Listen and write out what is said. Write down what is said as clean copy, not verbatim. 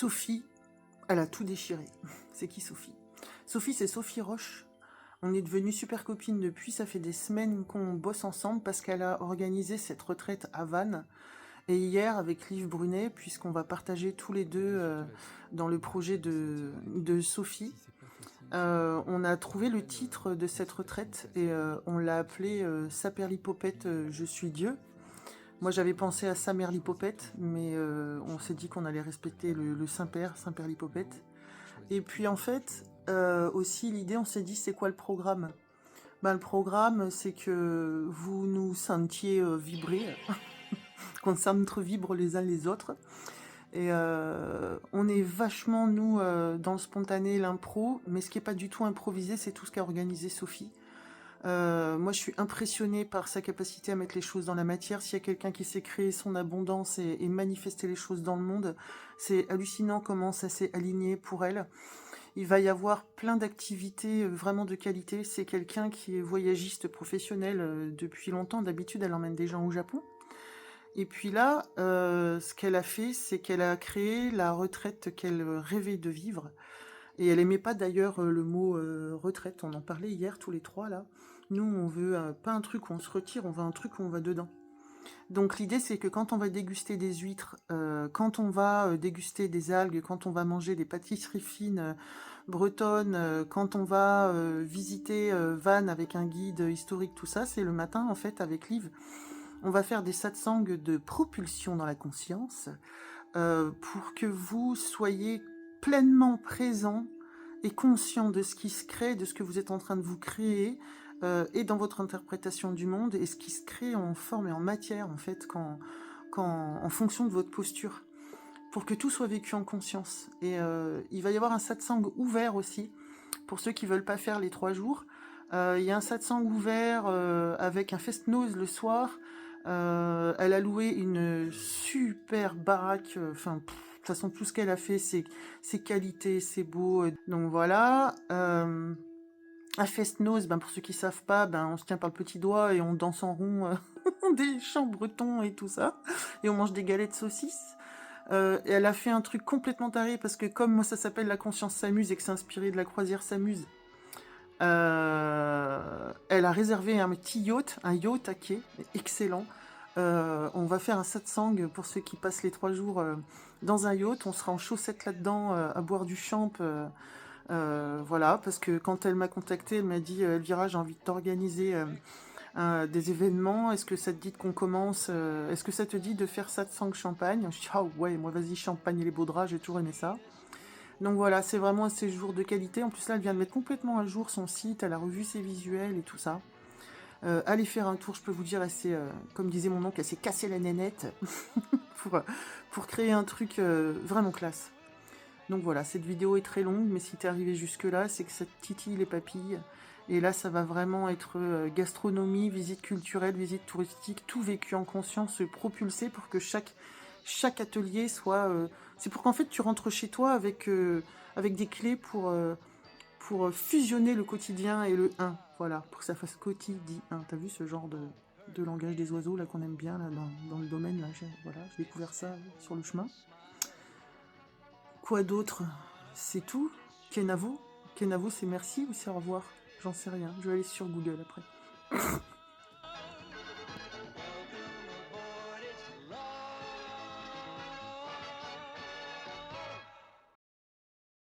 Sophie, elle a tout déchiré. C'est qui Sophie? Sophie, c'est Sophie Roche. On est devenues super copines depuis, ça fait des semaines qu'on bosse ensemble parce qu'elle a organisé cette retraite à Vannes. Et hier, avec Liv Brunet, puisqu'on va partager tous les deux dans le projet de Sophie, on a trouvé le titre de cette retraite et on l'a appelé Saperlipopette, je suis Dieu. Moi, j'avais pensé à Samerlipopette, mais on s'est dit qu'on allait respecter le Saint-Père, Saint-Père-Lipopette. Et puis en fait, aussi l'idée, on s'est dit, c'est quoi le programme? Le programme, c'est que vous nous sentiez vibrer, qu'on s'entre-vibre les uns les autres. Et on est vachement, nous, dans le spontané, l'impro, mais ce qui n'est pas du tout improvisé, c'est tout ce qu'a organisé Sophie. Moi, je suis impressionnée par sa capacité à mettre les choses dans la matière. S'il y a quelqu'un qui sait créer son abondance et manifester les choses dans le monde, c'est hallucinant comment ça s'est aligné pour elle. Il va y avoir plein d'activités vraiment de qualité. C'est quelqu'un qui est voyagiste professionnel depuis longtemps. D'habitude, elle emmène des gens au Japon. Et puis là, ce qu'elle a fait, c'est qu'elle a créé la retraite qu'elle rêvait de vivre. Et elle aimait pas d'ailleurs le mot retraite. On en parlait hier tous les trois là. Nous, on veut pas un truc où on se retire, on veut un truc où on va dedans. Donc l'idée, c'est que quand on va déguster des huîtres, quand on va déguster des algues, quand on va manger des pâtisseries fines bretonnes, quand on va visiter Vannes avec un guide historique, tout ça, c'est le matin en fait avec Liv. On va faire des satsangs de propulsion dans la conscience pour que vous soyez pleinement présent et conscient de ce qui se crée, de ce que vous êtes en train de vous créer, et dans votre interprétation du monde, et ce qui se crée en forme et en matière, en fait, en fonction de votre posture, pour que tout soit vécu en conscience. Et il va y avoir un satsang ouvert aussi, pour ceux qui veulent pas faire les 3 jours. Il y a un satsang ouvert avec un fest-noz le soir. Elle a loué une super baraque, de toute façon, tout ce qu'elle a fait, c'est qualité, c'est beau. Donc voilà. Un fest-noz, pour ceux qui savent pas, on se tient par le petit doigt et on danse en rond des chants bretons et tout ça. Et on mange des galettes saucisses. Et elle a fait un truc complètement taré parce que comme moi ça s'appelle La conscience s'amuse et que c'est inspiré de la croisière s'amuse, elle a réservé un petit yacht, un yacht à quai, excellent. On va faire un satsang pour ceux qui passent les 3 jours dans un yacht. On sera en chaussettes là-dedans à boire du champ. Voilà, parce que quand elle m'a contacté, elle m'a dit Elvira, j'ai envie de t'organiser des événements. Est-ce que ça te dit qu'on commence Est-ce que ça te dit de faire satsang champagne? Je dis ah ouais, moi vas-y, champagne et les beaux draps, j'ai toujours aimé ça. Donc voilà, c'est vraiment un séjour de qualité. En plus là, elle vient de mettre complètement à jour son site, elle a revu ses visuels et tout ça. Allez faire un tour, je peux vous dire, elle s'est, comme disait mon oncle, elle s'est cassée la nénette pour créer un truc vraiment classe. Donc voilà, cette vidéo est très longue, mais si t'es arrivé jusque là, c'est que ça te titille les papilles. Et là, ça va vraiment être gastronomie, visite culturelle, visite touristique, tout vécu en conscience, propulsé pour que chaque atelier soit... c'est pour qu'en fait, tu rentres chez toi avec des clés pour fusionner le quotidien et le 1. Voilà, pour que ça fasse quotidien. T'as vu ce genre de langage des oiseaux là qu'on aime bien là, dans le domaine là, voilà, j'ai découvert ça sur le chemin. Quoi d'autre? C'est tout. Kenavo, c'est merci ou c'est au revoir? J'en sais rien. Je vais aller sur Google après.